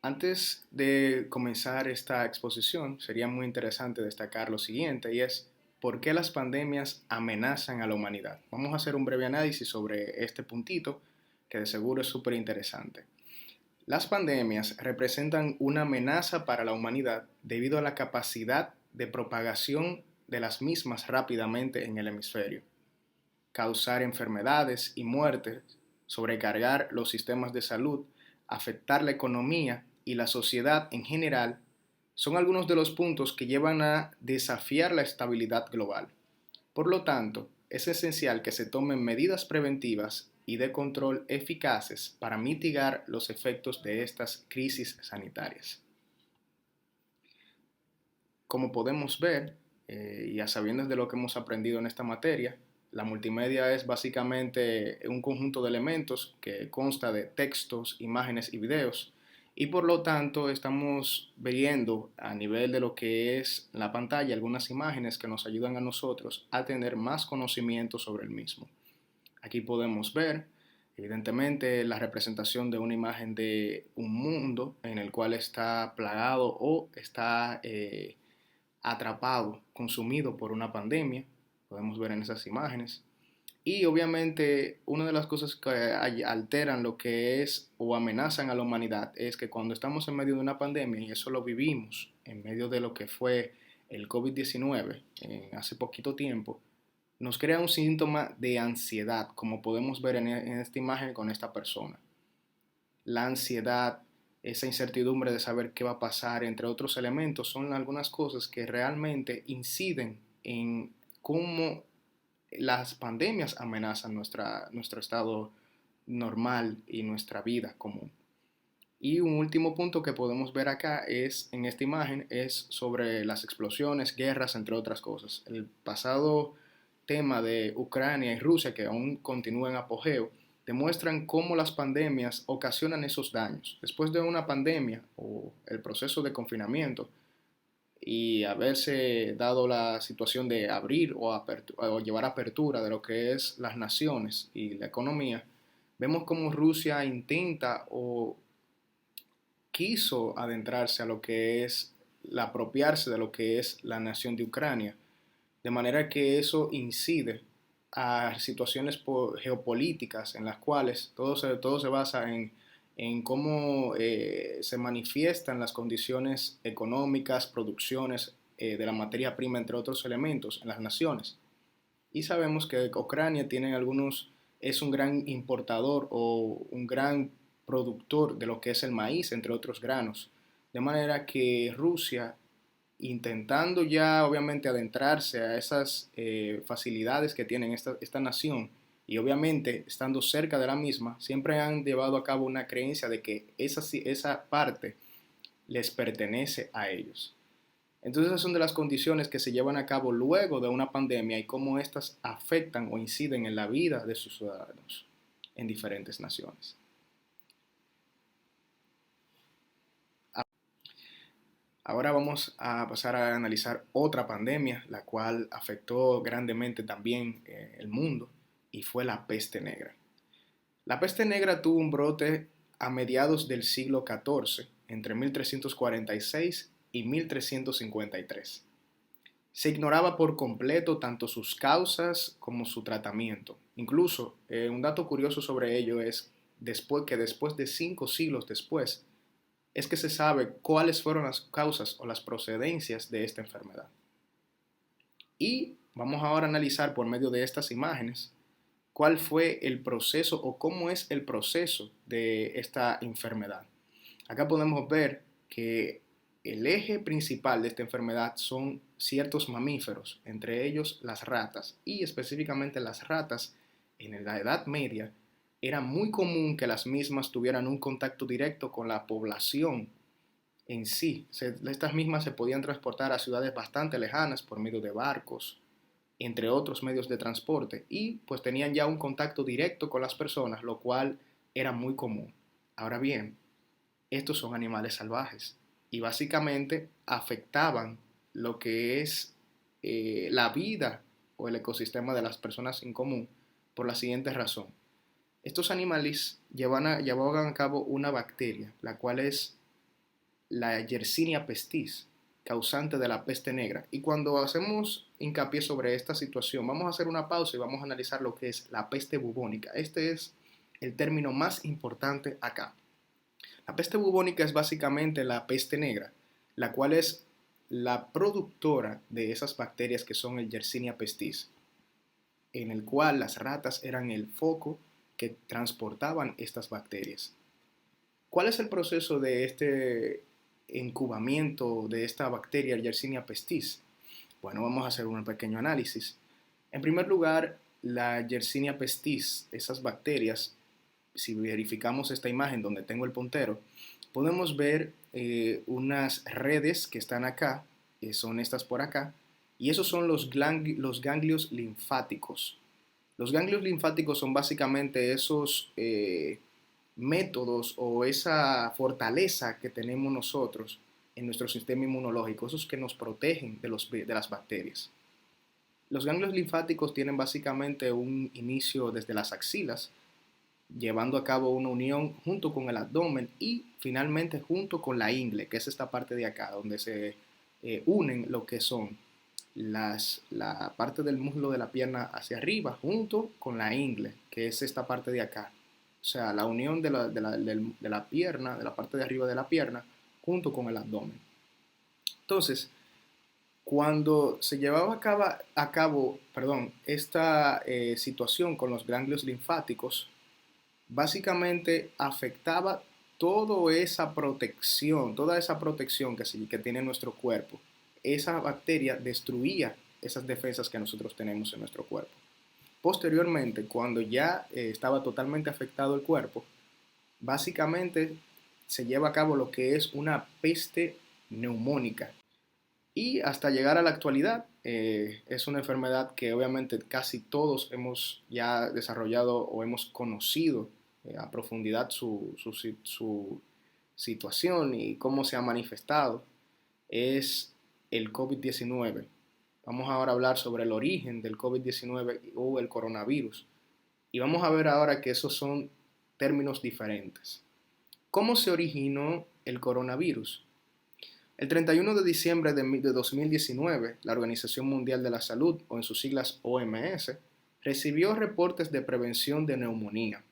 Antes de comenzar esta exposición, sería muy interesante destacar lo siguiente y es ¿por qué las pandemias amenazan a la humanidad? Vamos a hacer un breve análisis sobre este puntito que de seguro es súper interesante. Las pandemias representan una amenaza para la humanidad debido a la capacidad de propagación de las mismas rápidamente en el hemisferio, causar enfermedades y muertes, sobrecargar los sistemas de salud, afectar la economía y la sociedad en general, son algunos de los puntos que llevan a desafiar la estabilidad global. Por lo tanto, es esencial que se tomen medidas preventivas y de control eficaces para mitigar los efectos de estas crisis sanitarias. Como podemos ver, y a sabiendas de lo que hemos aprendido en esta materia, la multimedia es básicamente un conjunto de elementos que consta de textos, imágenes y videos, y por lo tanto estamos viendo a nivel de lo que es la pantalla algunas imágenes que nos ayudan a nosotros a tener más conocimiento sobre el mismo. Aquí podemos ver, evidentemente, la representación de una imagen de un mundo en el cual está plagado o está atrapado, consumido por una pandemia, podemos ver en esas imágenes. Y obviamente una de las cosas que alteran lo que es o amenazan a la humanidad es que cuando estamos en medio de una pandemia, y eso lo vivimos en medio de lo que fue el COVID-19 hace poquito tiempo, nos crea un síntoma de ansiedad, como podemos ver en esta imagen con esta persona. La ansiedad, esa incertidumbre de saber qué va a pasar, entre otros elementos, son algunas cosas que realmente inciden en cómo las pandemias amenazan nuestro estado normal y nuestra vida común. Y un último punto que podemos ver acá es en esta imagen es sobre las explosiones, guerras, entre otras cosas. El pasado tema de Ucrania y Rusia, que aún continúa en apogeo, demuestran cómo las pandemias ocasionan esos daños. Después de una pandemia o el proceso de confinamiento y haberse dado la situación de abrir o llevar apertura de lo que es las naciones y la economía, vemos cómo Rusia intenta o quiso adentrarse a lo que es apropiarse de lo que es la nación de Ucrania, de manera que eso incide a situaciones geopolíticas en las cuales todo se basa en cómo se manifiestan las condiciones económicas, producciones de la materia prima, entre otros elementos, en las naciones. Y sabemos que Ucrania tiene es un gran importador o un gran productor de lo que es el maíz, entre otros granos. De manera que Rusia, intentando ya obviamente adentrarse a esas facilidades que tiene esta nación y obviamente estando cerca de la misma, siempre han llevado a cabo una creencia de que esa parte les pertenece a ellos. Entonces esas son de las condiciones que se llevan a cabo luego de una pandemia y cómo éstas afectan o inciden en la vida de sus ciudadanos en diferentes naciones. Ahora vamos a pasar a analizar otra pandemia, la cual afectó grandemente también el mundo, y fue la peste negra. La peste negra tuvo un brote a mediados del siglo XIV, entre 1346 y 1353. Se ignoraba por completo tanto sus causas como su tratamiento. Incluso, un dato curioso sobre ello es que después de 5 siglos después, es que se sabe cuáles fueron las causas o las procedencias de esta enfermedad. Y vamos ahora a analizar por medio de estas imágenes cuál fue el proceso o cómo es el proceso de esta enfermedad. Acá podemos ver que el eje principal de esta enfermedad son ciertos mamíferos, entre ellos las ratas, y específicamente las ratas en la Edad Media era muy común que las mismas tuvieran un contacto directo con la población en sí. Estas mismas se podían transportar a ciudades bastante lejanas por medio de barcos, entre otros medios de transporte, y pues tenían ya un contacto directo con las personas, lo cual era muy común. Ahora bien, estos son animales salvajes y básicamente afectaban lo que es la vida o el ecosistema de las personas en común por la siguiente razón. Estos animales llevaban a cabo una bacteria, la cual es la Yersinia pestis, causante de la peste negra. Y cuando hacemos hincapié sobre esta situación, vamos a hacer una pausa y vamos a analizar lo que es la peste bubónica. Este es el término más importante acá. La peste bubónica es básicamente la peste negra, la cual es la productora de esas bacterias que son el Yersinia pestis, en el cual las ratas eran el foco que transportaban estas bacterias. ¿Cuál es el proceso de este incubamiento de esta bacteria Yersinia pestis? Bueno, vamos a hacer un pequeño análisis. En primer lugar, la Yersinia pestis, esas bacterias, si verificamos esta imagen donde tengo el puntero, podemos ver unas redes que están acá, que son estas por acá, y esos son los ganglios linfáticos. Los ganglios linfáticos son básicamente esos métodos o esa fortaleza que tenemos nosotros en nuestro sistema inmunológico, esos que nos protegen de las bacterias. Los ganglios linfáticos tienen básicamente un inicio desde las axilas, llevando a cabo una unión junto con el abdomen y finalmente junto con la ingle, que es esta parte de acá, donde se unen lo que son la parte del muslo de la pierna hacia arriba junto con la ingle, que es esta parte de acá. O sea, la unión de la pierna, de la parte de arriba de la pierna, junto con el abdomen. Entonces, cuando se llevaba a cabo esta situación con los ganglios linfáticos, básicamente afectaba toda esa protección que tiene nuestro cuerpo. Esa bacteria destruía esas defensas que nosotros tenemos en nuestro cuerpo. Posteriormente, cuando ya estaba totalmente afectado el cuerpo, básicamente se lleva a cabo lo que es una peste neumónica. Y hasta llegar a la actualidad, es una enfermedad que obviamente casi todos hemos ya desarrollado o hemos conocido a profundidad su situación y cómo se ha manifestado. Es el COVID-19. Vamos ahora a hablar sobre el origen del COVID-19 o el coronavirus. Y vamos a ver ahora que esos son términos diferentes. ¿Cómo se originó el coronavirus? El 31 de diciembre de 2019, la Organización Mundial de la Salud, o en sus siglas OMS, recibió reportes de prevención de neumonía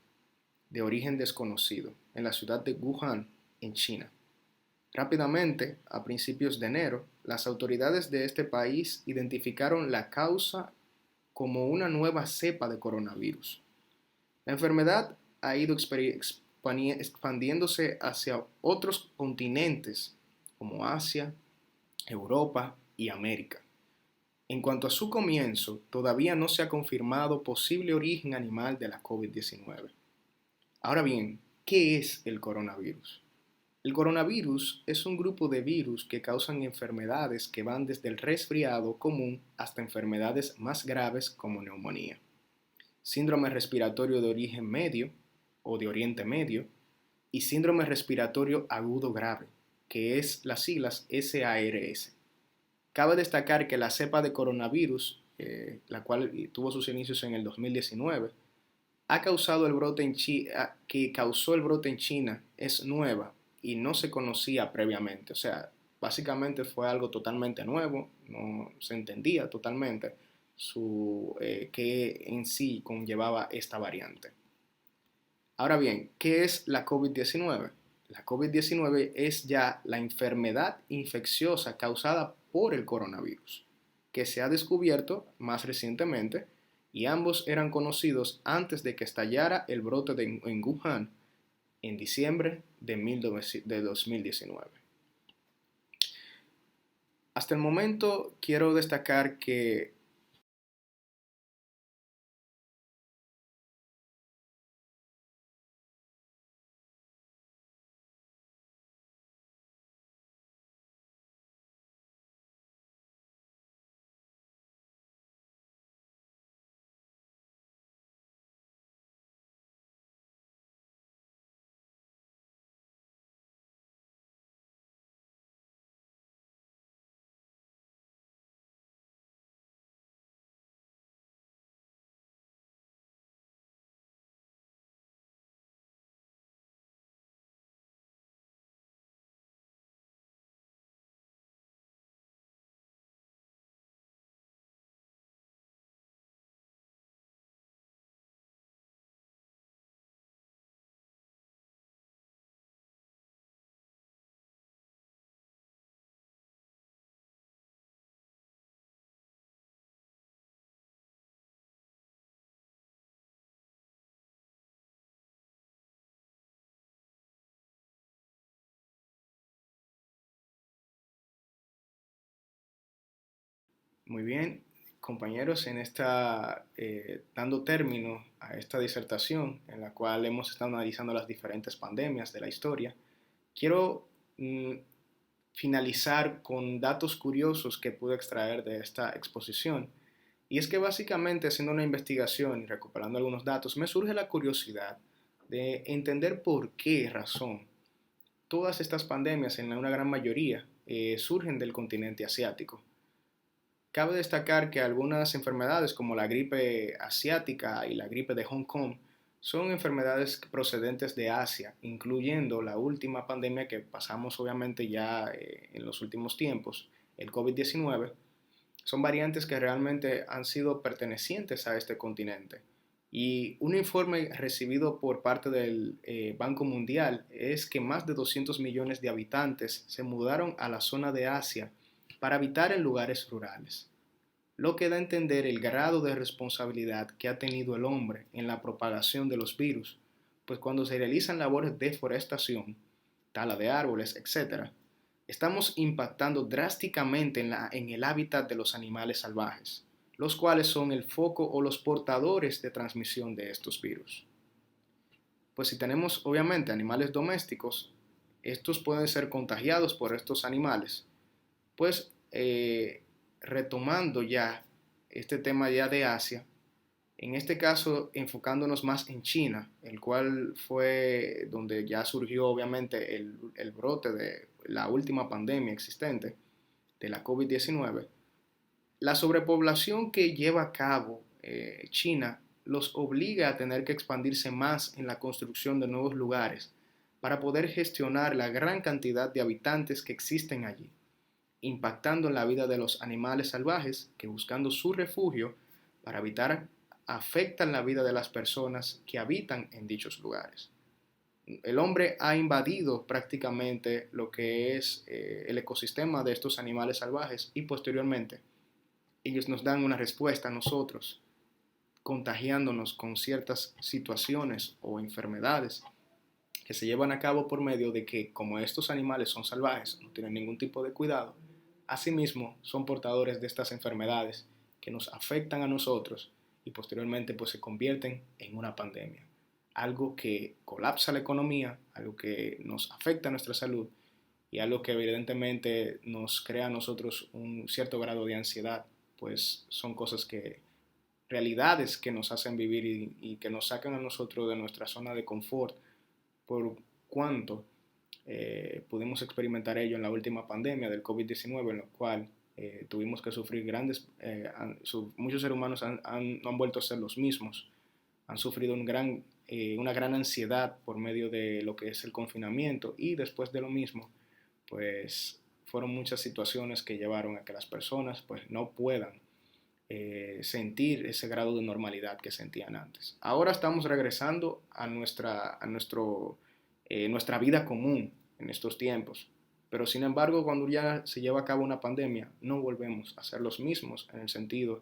de origen desconocido en la ciudad de Wuhan, en China. Rápidamente, a principios de enero, las autoridades de este país identificaron la causa como una nueva cepa de coronavirus. La enfermedad ha ido expandiéndose hacia otros continentes como Asia, Europa y América. En cuanto a su comienzo, todavía no se ha confirmado posible origen animal de la COVID-19. Ahora bien, ¿qué es el coronavirus? El coronavirus es un grupo de virus que causan enfermedades que van desde el resfriado común hasta enfermedades más graves como neumonía, síndrome respiratorio de origen medio o de Oriente Medio y síndrome respiratorio agudo grave, que es las siglas SARS. Cabe destacar que la cepa de coronavirus, la cual tuvo sus inicios en el 2019, que causó el brote en China, es nueva y no se conocía previamente. O sea, básicamente fue algo totalmente nuevo, no se entendía totalmente qué en sí conllevaba esta variante. Ahora bien, ¿qué es la COVID-19? La COVID-19 es ya la enfermedad infecciosa causada por el coronavirus, que se ha descubierto más recientemente y ambos eran conocidos antes de que estallara el brote en Wuhan en diciembre de 2019. Hasta el momento quiero destacar que Muy bien, compañeros, dando término a esta disertación en la cual hemos estado analizando las diferentes pandemias de la historia, quiero mm, finalizar con datos curiosos que pude extraer de esta exposición. Y es que básicamente haciendo una investigación y recuperando algunos datos, me surge la curiosidad de entender por qué razón todas estas pandemias, en una gran mayoría, surgen del continente asiático. Cabe destacar que algunas enfermedades como la gripe asiática y la gripe de Hong Kong son enfermedades procedentes de Asia, incluyendo la última pandemia que pasamos obviamente ya en los últimos tiempos, el COVID-19. Son variantes que realmente han sido pertenecientes a este continente. Y un informe recibido por parte del Banco Mundial es que más de 200 millones de habitantes se mudaron a la zona de Asia para habitar en lugares rurales, lo que da a entender el grado de responsabilidad que ha tenido el hombre en la propagación de los virus, pues cuando se realizan labores de deforestación, tala de árboles, etc., estamos impactando drásticamente en el hábitat de los animales salvajes, los cuales son el foco o los portadores de transmisión de estos virus. Pues si tenemos obviamente animales domésticos, estos pueden ser contagiados por estos animales, pues retomando ya este tema ya de Asia, en este caso enfocándonos más en China, el cual fue donde ya surgió obviamente el brote de la última pandemia existente de la COVID-19, la sobrepoblación que lleva a cabo China los obliga a tener que expandirse más en la construcción de nuevos lugares para poder gestionar la gran cantidad de habitantes que existen allí, impactando en la vida de los animales salvajes que buscando su refugio para habitar afectan la vida de las personas que habitan en dichos lugares. El hombre ha invadido prácticamente lo que es el ecosistema de estos animales salvajes y posteriormente ellos nos dan una respuesta a nosotros, contagiándonos con ciertas situaciones o enfermedades que se llevan a cabo por medio de que, como estos animales son salvajes, no tienen ningún tipo de cuidado, asimismo son portadores de estas enfermedades que nos afectan a nosotros y posteriormente pues se convierten en una pandemia. Algo que colapsa la economía, algo que nos afecta a nuestra salud y algo que evidentemente nos crea a nosotros un cierto grado de ansiedad, pues son cosas que, realidades que nos hacen vivir y que nos sacan a nosotros de nuestra zona de confort por cuanto pudimos experimentar ello en la última pandemia del COVID-19, en la cual tuvimos que sufrir muchos seres humanos no han vuelto a ser los mismos, han sufrido una gran ansiedad por medio de lo que es el confinamiento y después de lo mismo, pues fueron muchas situaciones que llevaron a que las personas pues no puedan sentir ese grado de normalidad que sentían antes. Ahora estamos regresando nuestra vida común en estos tiempos, pero sin embargo cuando ya se lleva a cabo una pandemia no volvemos a ser los mismos en el sentido